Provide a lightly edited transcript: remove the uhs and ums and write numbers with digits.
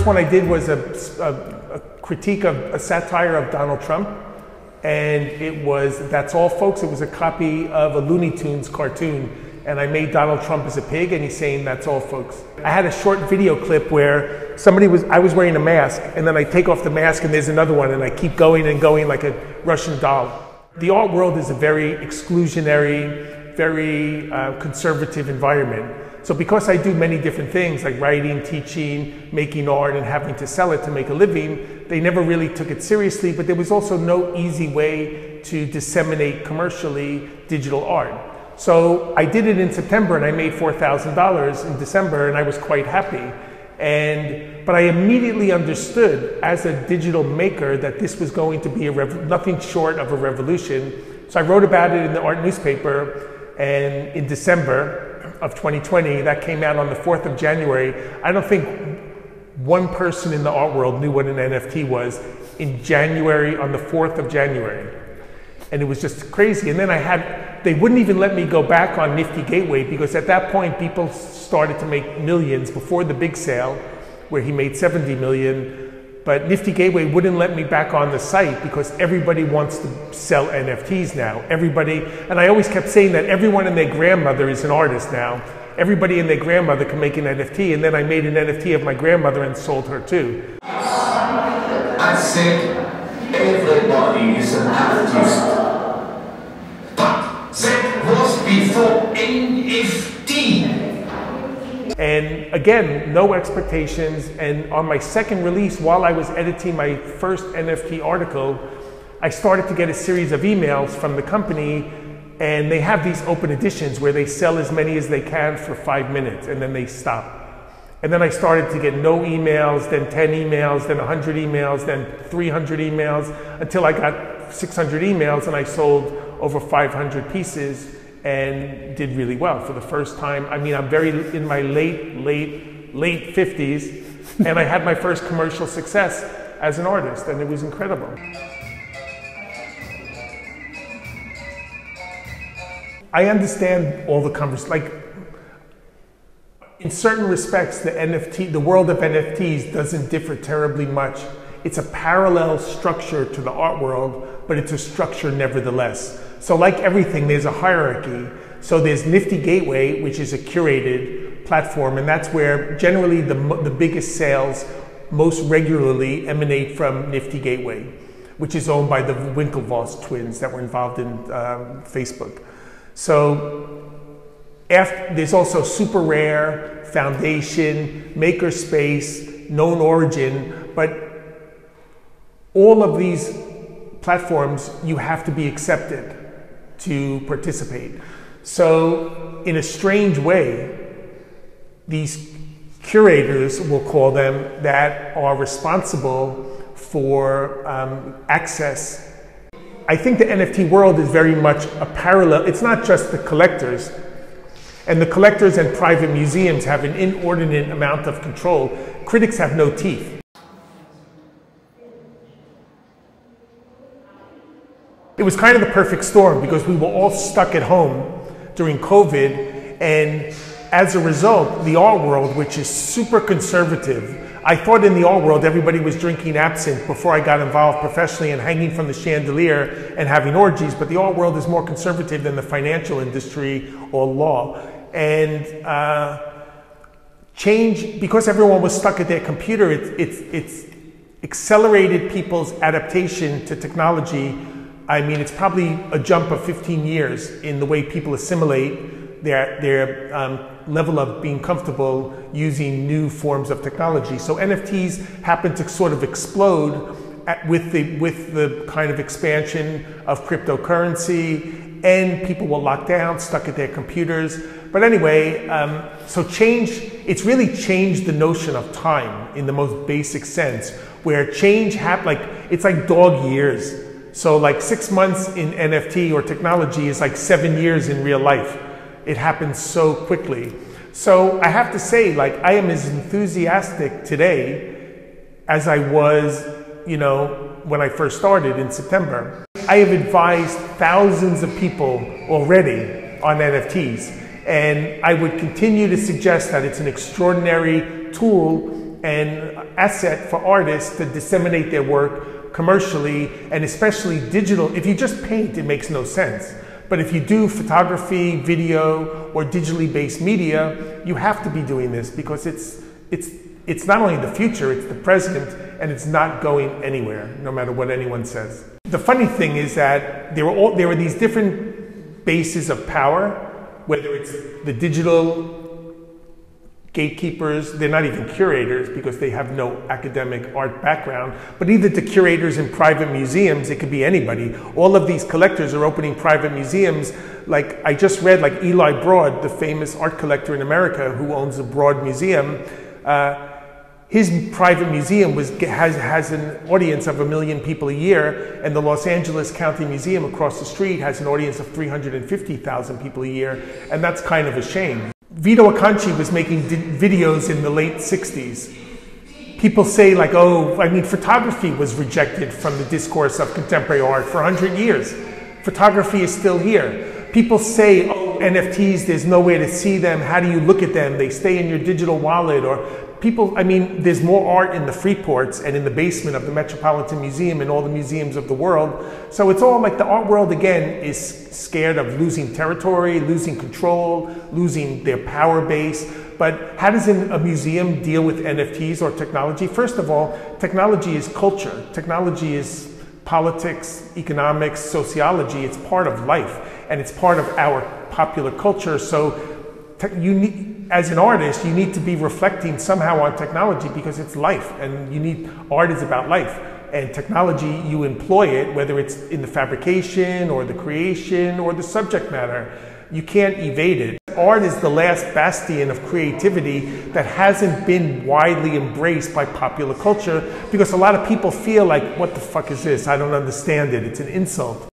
one I did was a critique of a satire of Donald Trump. And it was That's All Folks. It was a copy of a Looney Tunes cartoon. And I made Donald Trump as a pig and he's saying, "That's all, folks." I had a short video clip where I was wearing a mask and then I take off the mask and there's another one and I keep going and going like a Russian doll. The art world is a very exclusionary, very conservative environment. So because I do many different things like writing, teaching, making art, and having to sell it to make a living, they never really took it seriously, but there was also no easy way to disseminate commercially digital art. So I did it in September and I made $4,000 in December and I was quite happy. But I immediately understood as a digital maker that this was going to be nothing short of a revolution. So I wrote about it in the art newspaper, and in December of 2020, that came out on the 4th of January. I don't think one person in the art world knew what an NFT was in January, on the 4th of January. And it was just crazy. And then they wouldn't even let me go back on Nifty Gateway because at that point people started to make millions before the big sale where he made 70 million. But Nifty Gateway wouldn't let me back on the site because everybody wants to sell NFTs now. Everybody, and I always kept saying that everyone and their grandmother is an artist now. Everybody and their grandmother can make an NFT, and then I made an NFT of my grandmother and sold her too. I said everybody is an artist, but that was before NFT. And again, no expectations. And on my second release, while I was editing my first NFT article, I started to get a series of emails from the company, and they have these open editions where they sell as many as they can for 5 minutes and then they stop. And then I started to get no emails, then 10 emails, then 100 emails, then 300 emails, until I got 600 emails and I sold over 500 pieces. And did really well for the first time. I mean, I'm in my late 50s, and I had my first commercial success as an artist, and it was incredible. I understand all the conversations. Like, in certain respects, the world of NFTs doesn't differ terribly much. It's a parallel structure to the art world, but it's a structure nevertheless. So like everything, there's a hierarchy. So there's Nifty Gateway, which is a curated platform, and that's where generally the biggest sales most regularly emanate from Nifty Gateway, which is owned by the Winklevoss twins that were involved in Facebook. So there's also Super Rare, Foundation, Makerspace, Known Origin, but all of these platforms, you have to be accepted to participate. So in a strange way, these curators, we'll call them, that are responsible for access. I think the NFT world is very much a parallel. It's not just the collectors. And the collectors and private museums have an inordinate amount of control. Critics have no teeth. It was kind of the perfect storm because we were all stuck at home during COVID, and as a result, the art world, which is super conservative, I thought in the art world everybody was drinking absinthe before I got involved professionally and hanging from the chandelier and having orgies, but the art world is more conservative than the financial industry or law. And change, because everyone was stuck at their computer, it's accelerated people's adaptation to technology. I mean, it's probably a jump of 15 years in the way people assimilate their level of being comfortable using new forms of technology. So NFTs happen to sort of explode with the kind of expansion of cryptocurrency, and people were locked down, stuck at their computers. But anyway, so it's really changed the notion of time in the most basic sense, where change it's like dog years. So like 6 months in NFT or technology is like 7 years in real life. It happens so quickly. So I have to say, like, I am as enthusiastic today as I was, when I first started in September. I have advised thousands of people already on NFTs, and I would continue to suggest that it's an extraordinary tool and asset for artists to disseminate their work commercially, and especially digital. If you just paint, it makes no sense. But if you do photography, video, or digitally based media, you have to be doing this because it's not only the future, it's the present, and it's not going anywhere, no matter what anyone says. The funny thing is that there were these different bases of power, whether it's the digital gatekeepers, they're not even curators because they have no academic art background, but either the curators in private museums, it could be anybody. All of these collectors are opening private museums. Like I just read, like Eli Broad, the famous art collector in America who owns a Broad Museum, his private museum has an audience of 1 million people a year, and the Los Angeles County Museum across the street has an audience of 350,000 people a year, and that's kind of a shame. Vito Acconci was making videos in the late 60s. People say like, oh, I mean, photography was rejected from the discourse of contemporary art for 100 years. Photography is still here. People say, oh, NFTs, there's no way to see them. How do you look at them? They stay in your digital wallet. Or people, I mean, there's more art in the Freeports and in the basement of the Metropolitan Museum and all the museums of the world. So it's all like the art world, again, is scared of losing territory, losing control, losing their power base. But how does a museum deal with NFTs or technology? First of all, technology is culture. Technology is politics, economics, sociology. It's part of life, and it's part of our popular culture. So as an artist, you need to be reflecting somehow on technology because it's life, and art is about life. And technology, you employ it, whether it's in the fabrication or the creation or the subject matter. You can't evade it. Art is the last bastion of creativity that hasn't been widely embraced by popular culture because a lot of people feel like, what the fuck is this? I don't understand it. It's an insult.